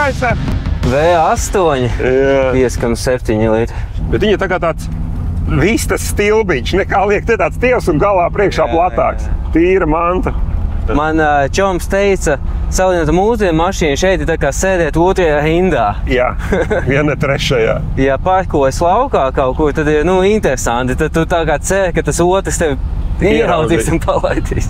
gaisā. V8, 5,7 litri. Bet viņa tā kā tāds vistas stilbiņš, nekā liek te tāds tievs un galā priekšā platāks. Tīra manta. Man čoms teica, salīdzinot mūsdienu mašīnu, šeit ir tā kā sēdēt otrajā rindā. Jā, viena trešajā. Ja parkojas laukā kaut kur, tad ir interesanti. Tad tu tā kā ceri, ka tas otrs tevi ieraudzīs un palaidīs.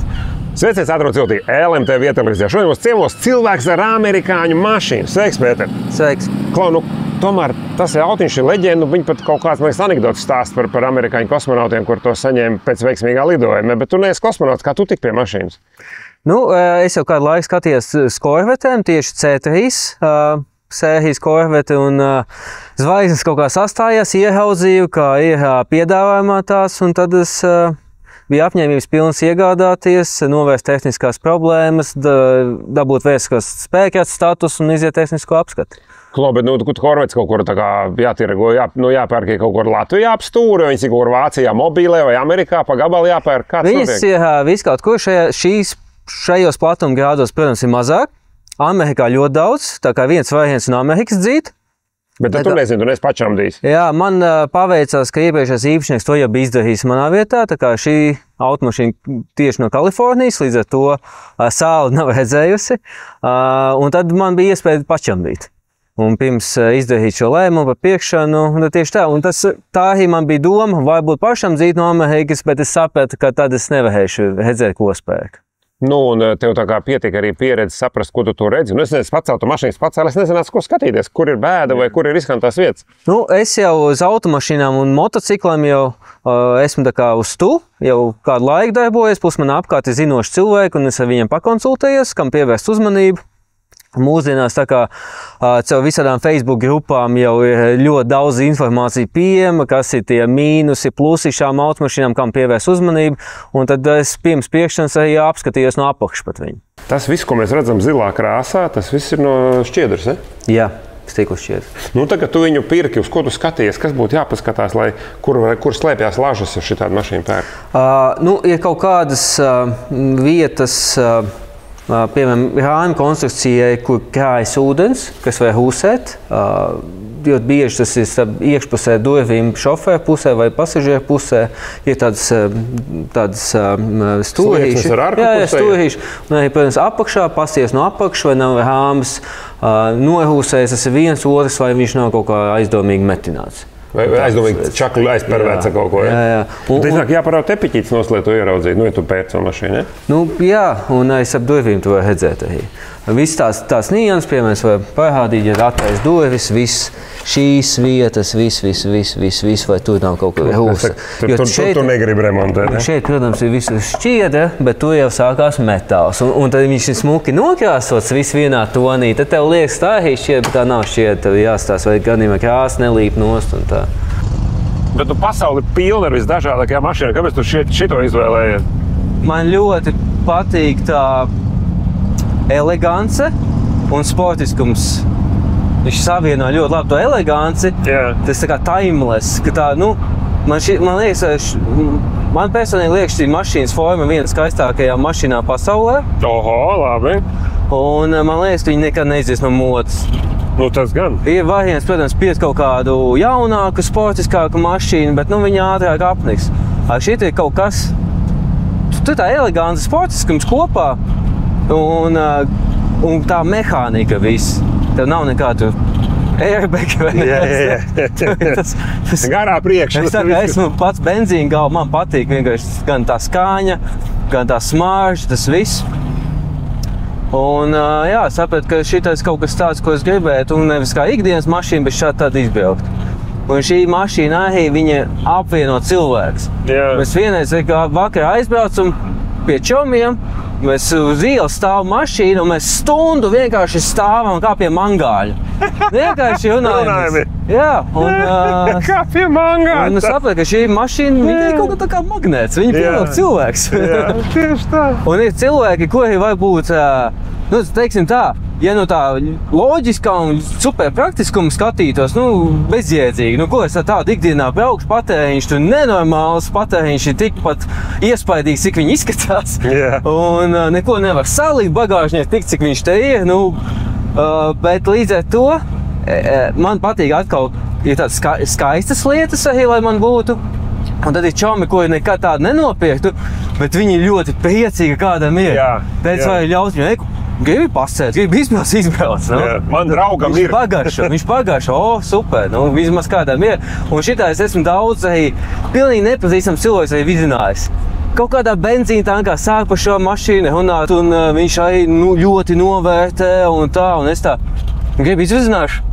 Sveiciens, atrod ciltī LMT vietalizē. Šodien mums ciemos cilvēks ar amerikāņu mašīnu. Sveiks, Pēter! Sveiks! Klau, tomēr tas autiņš ir leģenda, viņi pat kaut kāds, man liekas, anekdotas stāst par amerikāņu kosmonautiem, kur to saņēma pēc veiksmīgā lidojuma. Bet tu neesi kosmonauts, kā tu tik pie mašīnas? Es jau kādu laiku skatījos uz korvetēm, tieši C3 sērijas korveti, un zvaigznes kaut kā sastājās, ieraudzīju, kā ir piedāvājumā tās, un tad es bija apņēmības pilns iegādāties, novērst tehniskās problēmas, dabūt vēstures spēkjāts status un iziet tehnisko apskati. Klau, bet korvets kaut kur tā kā jātirgo, jāpērk kaut kur Latvijā ap stūri, viņas ir kaut kur Vācijā mobilē vai Amerikā pa gabalu jāpērk. Kāds viņas ir viss kaut kur šajos platumgrādos, protams, ir mazāk. Amerikā ļoti daudz, tā kā viens variants no Amerikas dzīt. Bet tu nezini, tu neesi pačamdījis. Jā, man paveicās, ka iepriekšējais īpašnieks to jau bija izdarījis manā vietā, tā kā šī automašīna tieši no Kalifornijas, līdz ar to sāli nav redzējusi. Un tad man bija iespēja pačamdīt. Un pirms izdarīt šo lēmumu par pirkšanu, tieši tā. Un tā arī man bija doma, varbūt pašam dzīt no Amerikas, bet es sapratu, ka tad es nevarēšu redzēt, ko spēku. Un tev tā kā pietiek arī pieredze saprast, ko tu tur redzi. Es nezinu, paceltu mašīnas pacēlu, es nezinātu, ko skatīties, kur ir bēda vai kur ir riskantās vietas. Es jau uz automašīnām un motocikliem jau esmu tā kā uz tu, jau kādu laiku darbojies, plus man apkārt ir zinoši cilvēki, un es ar viņiem pakonsultējies, kam pievērst uzmanību. Mūsdienās tā kā caur visādām Facebook grupām jau ir ļoti daudz informācija pieejama, kas ir tie mīnusi, plusi šām automašīnām, kam pievērst uzmanību, un tad es pirms pirkšanas arī apskatījos no apakšas pat viņu. Tas viss, ko mēs redzam zilā krāsā, tas viss ir no šķiedras, ne? Jā, stikls šķiedras. Tagad tu viņu pirki, uz ko tu skaties, kas būtu jāpaskatās, lai kur slēpjās lažas, ja šitādu mašīnu pērk? Ir kaut kādas vietas, piemēram, rāņu konstrukcijai, kur krājas ūdens, kas var hūsēt. Ļoti bieži tas ir iekšpusē durvīm šoferu pusē vai pasažieru pusē. Ir tādas stūrīši. Jā, stūrīši. Un arī, protams, apakšā, pasties no apakšas, vai nav rāmas nohūsējis, tas ir viens otrs, vai viņš nav kaut kā aizdomīgi metināts. Vai aizdomīgi čakli aizpervēca kaut ko, ja? Jā. Tad jāparāv tepiķītis noslēt to ieraudzīt, ja tu pēc savu mašīnu, ja? Jā, un aiz ap durvīm tu var redzēt arī. Viss tās nianses, piemēram, var parādīt, ja attais durvis, viss šīs vietas, viss, vai tur nav kaut kā hūsa. Tu negribi remontēt, ne? Šeit, protams, ir visu šķiedra, bet tur jau sākās metāls. Un tad viņš ir smuki nokrāsots viss vienā tonī. Tad tev liekas, tā ir šķiedra, bet tā nav šķiedra. Tev jāstāsta, vai gadījumā krāsa nelīp nost un tā. Bet tu pasauli pilna ar visdažādākajām mašīnām. Kāpēc tu šito izvēlējies? Man ļoti patīk tā elegance un sportiskums. Viņš savieno ļoti labi to eleganci. Tas tā kā timeless, ka tā, man personīgi liekas, šī mašīnas forma viena skaistākajām mašīnām pasaulē. Oho, labi. Un man liekas, ka viņi nekad neizies no modes. Tas gan. Ir variants, protams, piet kaut kādu jaunāku, sportiskāku mašīnu, bet viņa ātrāk apniks. Šeit ir kaut kas, tur tā elegants sportiskums kopā un tā mehānika viss. Tev nav nekādu airbag vai tas garā priekšā. Es tā kā esmu pats benzīna galva, man patīk vienkārši gan tā skaņa, gan tā smārža, tas viss. Un sapratu, ka šitais kaut kas tāds, ko es gribētu, un nevis kā ikdienas mašīna, bet šādi tāda izbraukt. Un šī mašīna arī viņa apvieno cilvēks. Mēs vienreiz vakarā aizbraucam pie čomiem, mēs uz ielas stāv mašīna, un mēs stundu vienkārši stāvam kā pie mangāļa. Vienkārši runājamies. Jā, kā pie mangāļa. Un es sapratu, ka šī mašīna, viņa ir kaut kā tā kā magnēts, viņa pievilk cilvēks. Jā, tieši tā. Un ir cilvēki, kuri varbūt, teiksim tā, ja tā loģiskā un super praktiskuma skatītos, bezjēdzīgi, ko es tādu ikdienā braukšu, patēriņš, tur nenormāls patēriņš ir tikpat iespaidīgs, cik viņi izskatās. Un neko nevar salikt bagāžnieki tik, cik viņš te ir. Bet līdz ar to man patīk atkal ir tādas skaistas lietas arī, lai man būtu. Un tad ir čomi, ko nekad tādu nenopirktu, bet viņi ļoti priecīgi kādam ir. Teic, vai ļaut viņu, gribi pasēt, gribi izbrauc. Nu? Man draugam ir. Viņš pagaršo, super, nu, vismaz kādam ir. Un šitā es esmu daudz arī pilnīgi nepazīstams cilvēks arī vizinājis. Kaut kādā benzīna tankā sāk par šo mašīnu runāt, un viņš arī ļoti novērtē un tā, un es tā gribu izvizināšu.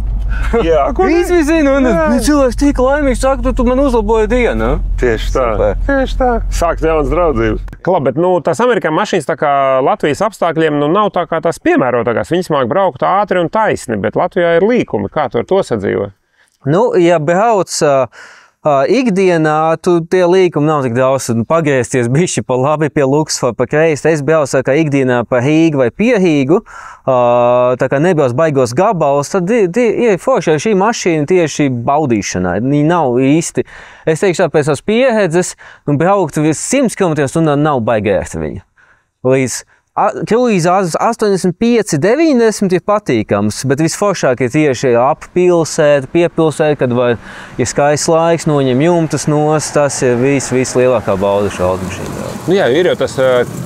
Jā, izvizinu, un cilvēks tik laimīgs saka, tu man uzlaboji dienu. Tieši tā, tieši tā. Sākt jaunas draudzības. Klab, bet tās Amerikā mašīnas tā kā Latvijas apstākļiem nav tā kā tās piemērotākās. Viņas māk braukt ātri un taisni, bet Latvijā ir līkumi. Kā tu ar to sadzīvo? Ja brauc ikdienā, tie līkumi nav tik daudz. Pagriezties bišķi pa labi pie Luksfa, pa kreisi. Es braucu kā ikdienā pa Rīgu vai pie Rīgu, tā kā nebrauc baigos gabalus, tad ir forši šī mašīna tieši baudīšanai. Viņi nav īsti, es teikšu pēc tās pieredzes, braukt 100 km/h nav baigērt viņa. Līdz kruīzā 85, 90 ir patīkams, bet visforšāk ir tieši ap pilsētu, piepilsētu, kad ir skaists laiks, noņem jumtas nost, tas ir vislielākā bauda šo automašīnu. Jā, ir jau tas,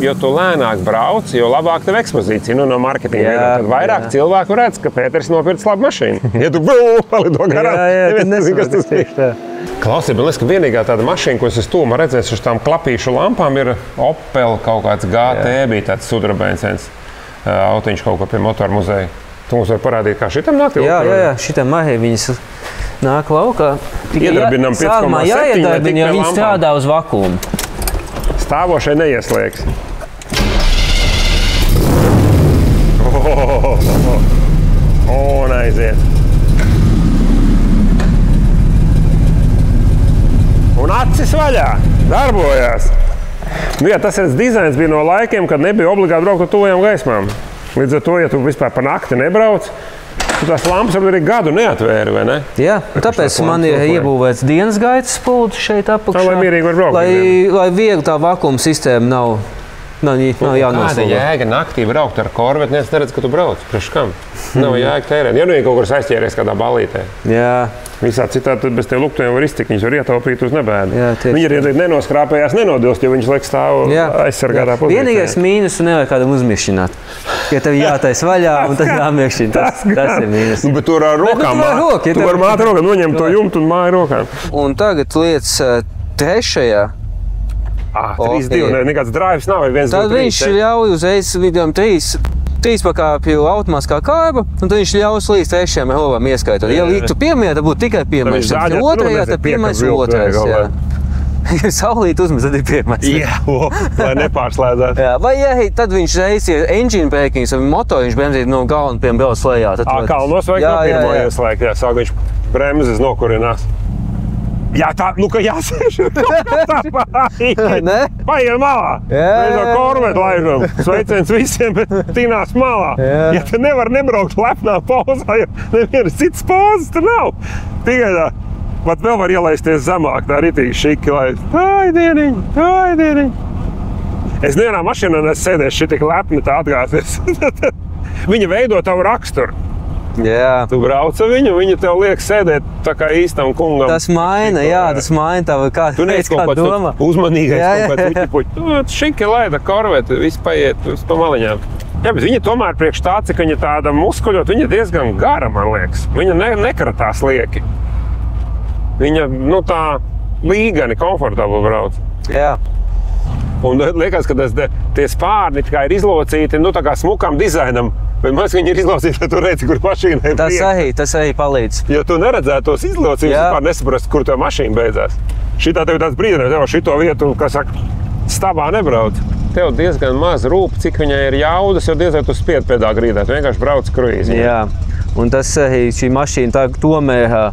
jo tu lēnāk brauc, jo labāk tev ekspozīcija, no marketinga. Tad vairāk cilvēku redz, ka Pēters nopircis labu mašīnu. Ja tu palido garām, tad nesaprot. Klausies, man liekas, ka vienīgā tāda mašīna, ko es uz tūma redzēju uz tām klapīšu lampām, ir Opel kaut kāds GT, bija tāds sudrabēns autiņš kaut ko pie motoru muzeja. Tu mums var parādīt, kā šitam nāk? Jā, šitam arī viņas nāk laukā. Iedarbinām 5,7, sākumā jāiedarbina, jo viņi strādā uz vakuumu. Stāvošai neieslēgs. Aiziet. Un acis vaļā, darbojās. Jā, tas dizains bija no laikiem, kad nebija obligāti braukt ar tuvajām gaismām. Līdz ar to, ja tu vispār pa nakti nebrauc, tu tās lampas arī gadu neatvēri, vai ne? Jā, tāpēc man ir iebūvēts dienas gaitas pults šeit apakšā. Tā, lai mierīgi var braukt. Lai viegli tā vakuma sistēma nav jānoslēdz. Kāda jēga naktī braukt ar korveti, neviens neredz, ka tu brauc. Priekš kam? Nav jēga tērēt. Ja nu ir kaut kur aizķēries kādā balītē. Jā. Visā citādi bez tie luktiem var iztikt, viņus var ietaupīt uz nebēdu. Viņi arī nenoskrāpējās, nenodilst, jo viņus liek stāv aizsargātā pozīcijā. Vienīgais mīnus nevajag kādam uzmiršināt. Ja tev jātais vaļā un tad jāmiekšina, tas ir mīnus. Bet tur ar rokām, tu var māti rokām, noņemt to jumtu un māju rokām. Un tagad lietas trešajā. 3-2, nekāds drives nav, vai 1-2-3. Tad viņš ļauj uzreiz vidām 3 pakāpju automātiskā kārba, un tad viņš ļaus līdz 3 helvam ieskaitot. Ja tu pirmajā, tad būtu tikai pirmais. Otrajā, tad pirmais un otrais. Ja saulīt uzmest, tad ir pirmais. Jā, lai nepārslēdzās. Vai tad viņš reiz ir engine brakings, vai motoru viņš bremzīt no galvena pie brauc lejā. Kalnos vajag no pirmo ieslēgt, sāk viņš bremzes nokurinās. Jā, tā, ka jāsēž tā Ne? Paiet malā. Mēs no korvetu laižam. Sveiciens visiem, bet tinās malā. Ja te nevar nebraukt lepnā pauzā, jo nevienas citas pauzes tur nav. Tikai tā. Pat vēl var ielaisties zemāk, tā ritīgi šiki, lai aidieniņ. Es nevienā mašīnā nesēdēšu šitik lepni tā atgāsies. Viņa veido tavu raksturu. Jā. Tu brauc ar viņu, viņa tev liek sēdēt tā kā īstam kungam. Tas maina, tas maina tavu tu neesi kaut kāds uzmanīgais, kaut kāds uķipuķi. Šiki laida korveti, viss paiet uz pa maliņām. Jā, bet viņa tomēr priekš tā, cik viņa tāda muskuļot, viņa diezgan gara, man liekas. Viņa nekratās lieki. Viņa, tā līgani, komfortabli brauc. Jā. Un liekas, ka tie spārni kā ir izlocīti, tā kā smukam dizainam. Bet maz viņi ir izlaucīti, lai tu redzi, kur mašīna ir priekš. Tas arī palīdz. Jo tu neredzētu tos izlaucījumus, vispār nesaprast, kur tev mašīna beidzās. Šitā tev ir tāds brīdinājums, tev šito vietu, kā saka, stabā nebrauc. Tev diezgan maz rūp, cik viņai ir jaudas, jo diezgan tu spied pēdā grīdā. Tu vienkārši brauc kruīzi. Jā, un tas arī šī mašīna tomēr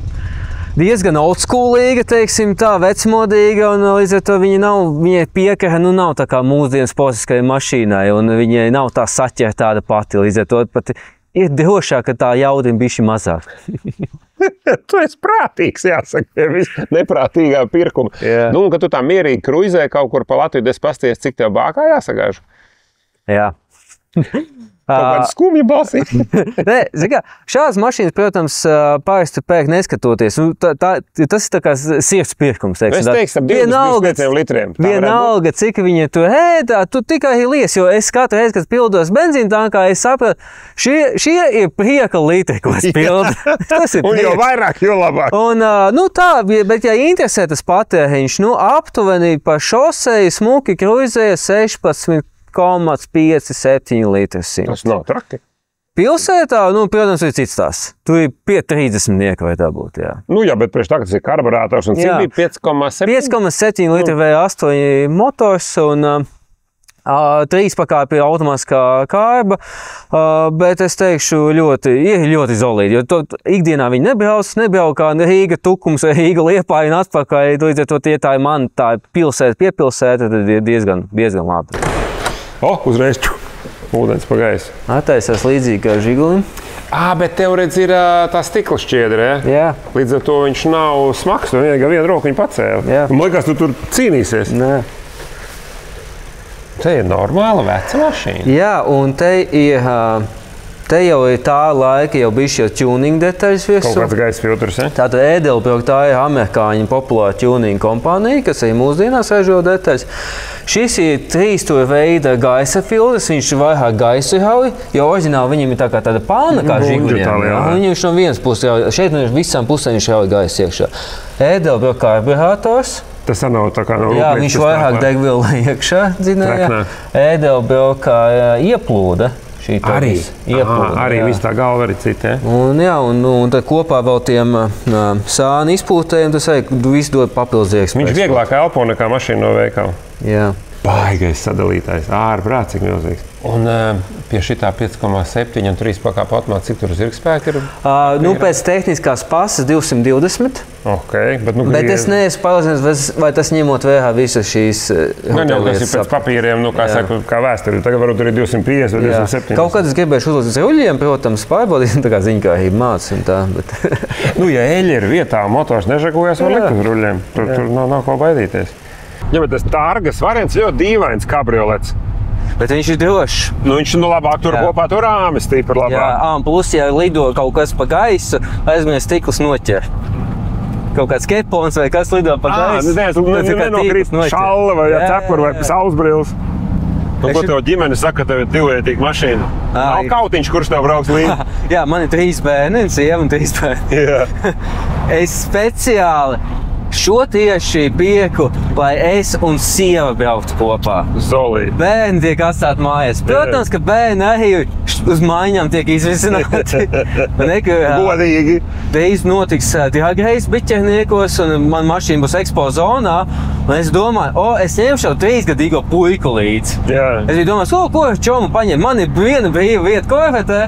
diezgan oldschoolīga, teiksim tā, vecmodīga, un līdz ar to viņai piekara, nav tā kā mūsdienas sportiskajai mašīnai, un viņai nav tā saķera tāda pati, līdz ar to pat ir drošāk, ka tā jauda ir bišķi mazāk. Tu esi prātīgs, jāsaka, neprātīgā pirkuma. Un, kad tu tā mierīgi kruizē kaut kur pa Latviju, es pasties, cik tev bākā jāsagāžu? Jā. kāda skumja balsī. Nē, šādas mašīnas, protams, parasti pērk neskatoties. Tas ir tā kā sirds pirkums. Es teikšu, ap 25 litriem. Vienalga, cik viņi tur ēdā, tu tikai lies, jo es katru reizi, kad pildos benzīna tankā, es sapratu, šie ir prieka litri, ko es pildu. Tas ir un jo vairāk, jo labāk. Un, tā, bet ja interesē tas patēriņš, aptuveni pa šoseju smuki kruizēja 16,5-7 litri simts. Tas nav traki. Pilsētā, protams, ir cits tās. Tur ir pie 30 vai tā būtu, jā. Jā, bet priekš tā, ka tas ir karburātors, un cik bija 5,7? 5,7 litri V8 motors, un 3 pakāpju automātiskā kārba, bet es teikšu, ir ļoti zolīdi, jo ikdienā viņi nebrauc kā Rīga Tukums vai Rīga Liepāja un atpakaļ, līdz ar to tā ir man tā pilsēta, piepilsēta, tad ir diezgan labi. Uzreiz ūdens pa gaisu. Attaisās līdzīgi kā Žigulim. Bet tev redz ir tā stikla šķiedra, ja? Jā. Līdz ar to viņš nav smags, tu vienu roku viņu pacēli. Jā. Man liekas, tu tur cīnīsies. Nē. Te ir normāla veca mašīna. Jā, un te jau ir tā laika, jau bijuši jau tuning detaļas visu. Kaut kāds gaisa filtrs, ja? Tātad Edelbrock, tā ir amerikāņu populāra tuning kompānija, kas arī mūsdienās ražo detaļas. Šis ir 3 veida gaisa filtrs, viņš ir vairāk gaisu rauj, jo oriģināli viņam ir tā kā tāda palna kā Žiguļiem. Viņš no vienas puses rauj, šeit no visām pusēm viņš rauj gaisu iekšā. Edelbrock karburators. Tas nav tā kā no jā, viņš vairāk degvielu iekšā dzinēja. Edelbrock ieplūda. Arī viss tā galva arī cita, ja? Un tad kopā vēl tiem sāni izpūtējiem, tas arī viss dod papildus iekspējas. Viņš vieglāk elpo nekā mašīna no veikala. Jā. Baigais sadalītājs, ārprāt, cik milzīgs. Un pie šitā 5,7 un 3 pakāpu automāta, cik tur zirgspēki ir? Pēc tehniskās pasas 220. Bet es neesmu pārliecināts, vai tas ņemot vērā visas šīs tas ir pēc papīriem, kā vēsturi. Tagad varbūt ir 250 vai 270. Kaut kad es gribēšu uzlūdz uz ruļļiem, protams, pārbaudīt, tā kā ziņkārība māca un tā. Bet... ja eļi ir vietā, motors nežakojas, var likt uz ruļļiem. Tur nav ko baidīties. Jā, bet tas Targas variants ļoti dīvains kabriolets. Bet viņš ir drošs. Viņš labāk tur kopā tur rāmis tīpar labāk. Jā, plus, ja lido kaut kas pa gaisu, aizmies stikls noķer. Kaut kāds kepons vai kas lido pa gaisu. Nenokrīt šalla vai cepur vai saulesbrilles. Un ko tev ģimene saka, ka tev ir divvietīga mašīna? Nav kautiņš, kurš tev brauks līdzi? Jā, man ir 3 bērni, sieva un 3 bērni. Jā. Es speciāli šo tieši pieku, lai es un sieva brauktu kopā. Zolīti. Bērni tiek atstāti mājās. Protams, ka bērni arī uz mājām tiek izvisināti. Godīgi. Drīz notiks dragreiz biķerniekos, un man mašīna būs ekspo zonā. Un es domāju, es ņemšu jau 3-gadīgo puiku līdzi. Jā. Es biju domājis, ko čomu paņem? Man ir viena brīva vieta korvetē.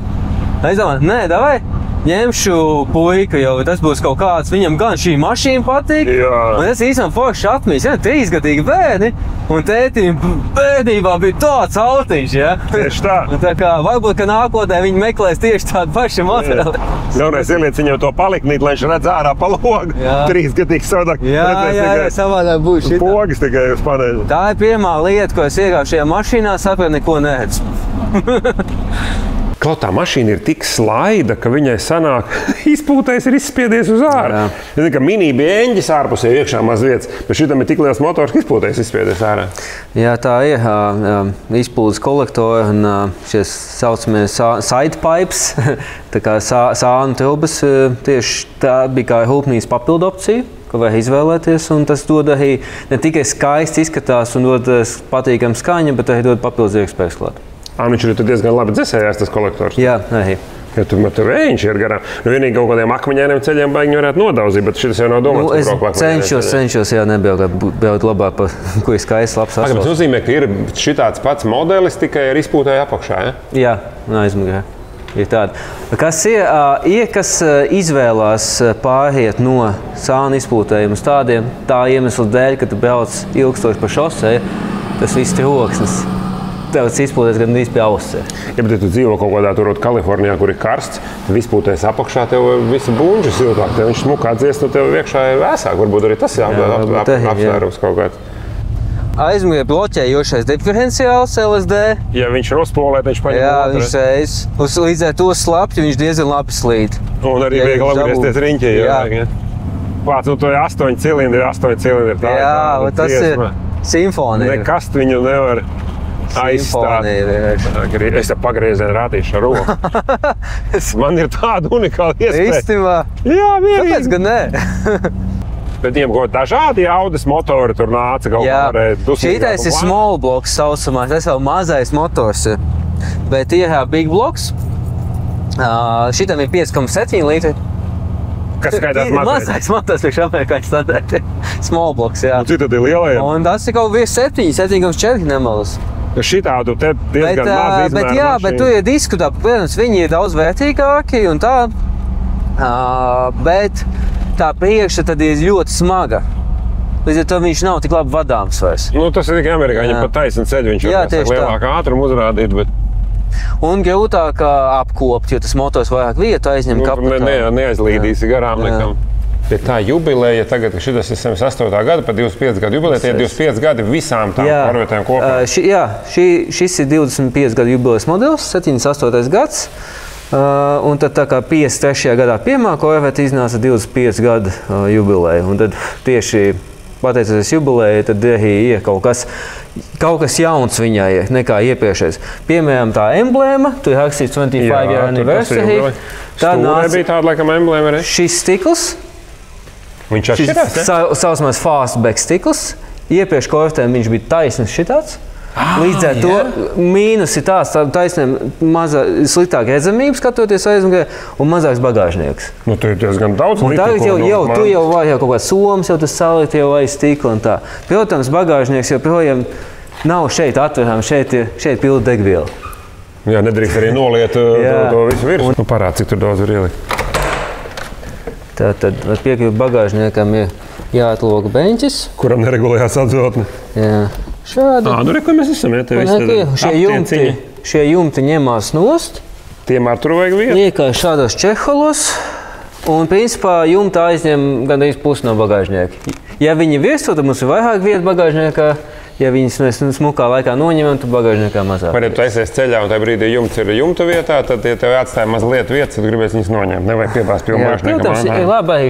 Es domāju, nē, davai. Ņemšu puiku, jo tas būs kaut kāds, viņam gan šī mašīna patīk. Jā. Un es īstenībā forši atmīs, 3-gadīgi bērni, un tētim bērnībā bija tāds autiņš, ja? Tieši tā. Un tā kā varbūt, ka nākotnē viņi meklēs tieši tādu pašu modeli. Galvenais ieliec viņam to paliknīt, lai viņš redz ārā pa logu. 3-gadīgs savādāk. Jā, savādāk būs šitā. Pogas tikai uz paneļa. Tā ir pirmā lieta, ko es iegāju šajā mašīnā, sapratu, neko neredzu. Kaut tā mašīna ir tik slaida, ka viņai sanāk, izpūtais ir izspiedies uz ārā. Es zinu, ka mini bija eņģis ārpusē iekšā maz vietas, bet šitam ir tik liels motors, ka izpūtais izspiedies ārā. Jā, tā ir izpūdes kolektori un šie saucamie side pipes, tā kā sānu trubas, tieši tā bija kā rūpnīcas papildu opcija, ko var izvēlēties, un tas dod arī ne tikai skaisti izskatās un dod patīkam skaņa, bet arī dod papildus iekšspējas klāt. Viņš ir diezgan labi dzesējās, tas kolektors. Jā, arī. Ja tur vējiņš ir garām. Vienīgi kaut kādiem akmeņainiem ceļiem baigi varētu nodauzīt, bet šis jau nav domāts. Es cenšos, nebraukt labāk, ko ir skaists, labs asfalts. Tas nozīmē, ka ir šitāds pats modelis, tikai ar izpūtēju apakšā, ja? Jā, aizmugurē. Ir tāda. Kas kas izvēlās pāriet no sāna izpūtējuma uz tādiem, tā iemesla dēļ, ka tu brauc ilgstoši pa šosei, tas viss troksnis. Tev izpūtēs gan pie ausē. Ja, bet ja tu dzīvo kaut kādā tur Kalifornijā, kur ir karsts, tad izpūtēs apakšā tev visa buņģa siltāk. Tev viņš smukā dziest, no tev iekšā ir vēsāk. Varbūt arī tas apsvērums kaut kāds. aizmugurē bloķējošais diferenciāls LSD. Ja viņš nospolē, tad viņš paņem Jā, otru. viņš reiz. Līdz ar to slapju viņš diezgan labi slīd. Un arī viegli apgriezties riņķī. Jā. Pats, nu to ir 8 cilindri. Tā jā, tas ir simfonija. Nekas viņu nevar aizstāt. Es te pagriezienu rādīšu ar roku. Man ir tāda unikāla iespēja. Īstimā? Jā, vienīgi. Kāpēc gan ne? Bet viņiem kaut dažādi Audis motori tur nāca kaut kā Šītais ir small blocks saucamās, tas vēl mazais motors ir. Bet ir big blocks. Šitam ir 5,7 litri. Kas skaitās mazais? Mazais motors priekš amerikāņu standarti. Small blocks, jā. Un cik tad ir lielajiem? Un tas ir kaut virs 7,4 nemalas. Šitādu te diezgan maz izmēru bet jā, bet tu ir diskutā, protams, viņi ir daudz vērtīgāki un tā. Bet tā priekša tad ir ļoti smaga. Līdz ar to viņš nav tik labi vadāms vairs. Nu, tas ir tikai amerikāņiem pat taisni ceļu. Viņš var lielāku ātrumu uzrādīt, bet... Un grūtāk apkopt, jo tas motors vairāk vietu aizņem kapotā. Neaizlīdīsi garām nekam. Pie tā jubileja tagad, ka šitas ir 108. gada, pa 25 gadu jubileja, tie 25 gadi visām tām korvetēm kopā. Šis ir 25 gadu jubilejas modelis, 78. gads. Un tad tā kā 53. gadā pirmā korvete iznāca 25 gadu jubileja. Un tad tieši pateicoties jubilejai, tad arī ir kaut kas jauns viņai nekā iepriekšējais. Piemēram, tā emblēma, tu ir rakstīts 25 year anniversary. Stūrē bija tāda, laikam, emblēma arī. Šis stikls. Viņš atšķirās, ja? Saucamais fastback stikls. Iepriekš korvetēm viņš bija taisnis šitāds. Līdz ar to mīnus ir tāds taisnēm sliktāk redzamība skatoties aizmugurē un mazāks bagāžnieks. Nu, tu ir diezgan daudz un tagad tu jau vari kaut kāds somas, jau tas salikt jau aiz stikla un tā. Protams, bagāžnieks joprojām nav šeit atverām, šeit pilda degviela. Jā, nedrīkst arī noliet to visu virs. Nu, parād, cik tur daudz var ielikt. Tātad piekļuvi bagāžniekam ir jāatloka beņķis. Kuram neregulējās atzotne. Jā. Šādi. Nu, ko mēs esam, ja tev šie jumti ņemās nost. Tiem ar tur vajag vietu? Iekāj šādos čeholos. Un, principā, jumta aizņem gandrīz pusi no bagāžnieka. Ja viņi virsū, tad mums ir vairāk vietu bagāžniekā. Ja viņas mēs smukā laikā noņemam, tad bagāžniekā mazāk. Vai, ja tu aizies ceļā un tajā brīdī jumts ir jumta vietā, tad, ja tev atstāja mazliet vietas, tad gribēs viņas noņemt. Nevajag piebāzt pilnu bagāžniekam. Protams, ir labi arī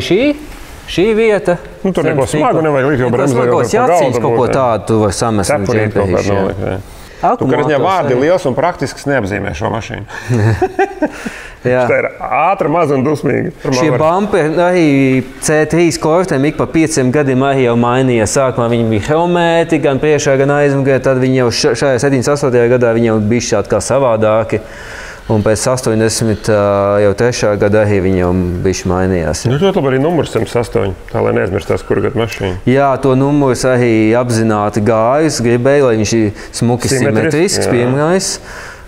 šī vieta. Nu, tur neko smagu nevajag likt, jo bremzējot par galdu. Kaut ko tādu tu vari samest. Cepurīt kaut kādu nolikt. Tu, ka vārdi liels un praktisks neapzīmē šo mašīnu. Tā ir ātra, maza un dusmīga. Šie bumperi arī C3 korvetēm ik pa 5 gadiem arī jau mainījās. Sākumā viņi bija chromēti, gan priekšā, gan aizmugurē. Tad viņi jau šajā 78. gadā viņi jau bišķi kā savādāki. Un pēc 83. gadā arī viņi jau bišķi mainījās. Nu, ļoti labi arī numurs 108, tā lai neaizmirstās, kura gadu mašīna. Jā, to numurs arī apzināti gājus, gribēju, lai viņš ir smuki simetrisks, pirmais.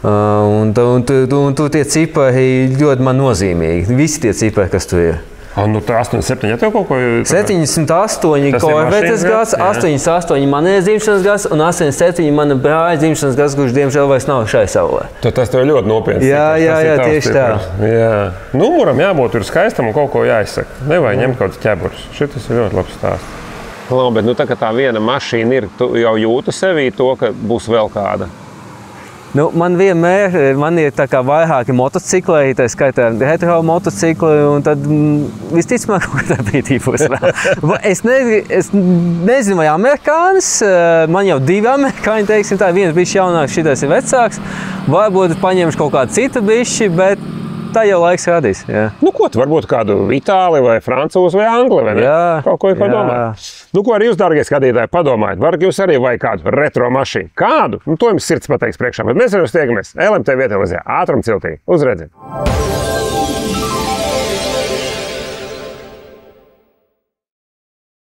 Un tu tie cipari ļoti man nozīmīgi. Visi tie cipari, kas tu ir. Nu, tā 87, ja tev kaut ko... 78 korvetes gads, 88 manējais dzimšanas gads un 87 mana brāļa dzimšanas gads, kurš diemžēl vairs nav šai saulē. Tas tev ļoti nopietns. Jā, tieši tā. Jā. Numuram jābūt ir skaistam un kaut ko jāizsaka. Nevajag ņemt kaut kāds ķeburus. Šitas ir ļoti labs stāsts. Labi, bet tā kā tā viena mašīna ir, tu jau jūti sevī to, ka būs vēl kāda. Man ir tā kā vairāki motocikli, tā skaitā retro motocikli, un tad visticamāk kaut kādā brīdī būs vēl. Es nezinu, vai amerikānis, man jau 2 amerikāņi, teiksim tā, viens bišķi jaunāks, šitais ir vecāks, varbūt paņemšu kaut kādu citu bišķi, bet tā jau laiks radīs. Jā. Nu, ko tu varbūt kādu itāli vai francūzi vai angli, vai ne? Jā. Kaut ko domāt. Nu, ko arī jūs, dārgie skatītāji, padomājiet, varbūt jūs arī vajag kādu retro mašīnu. Kādu? Nu, to jums sirds pateiks priekšā, bet mēs arī uz tiekamies LMT vietā, ātrumciltī. Uz redzēm!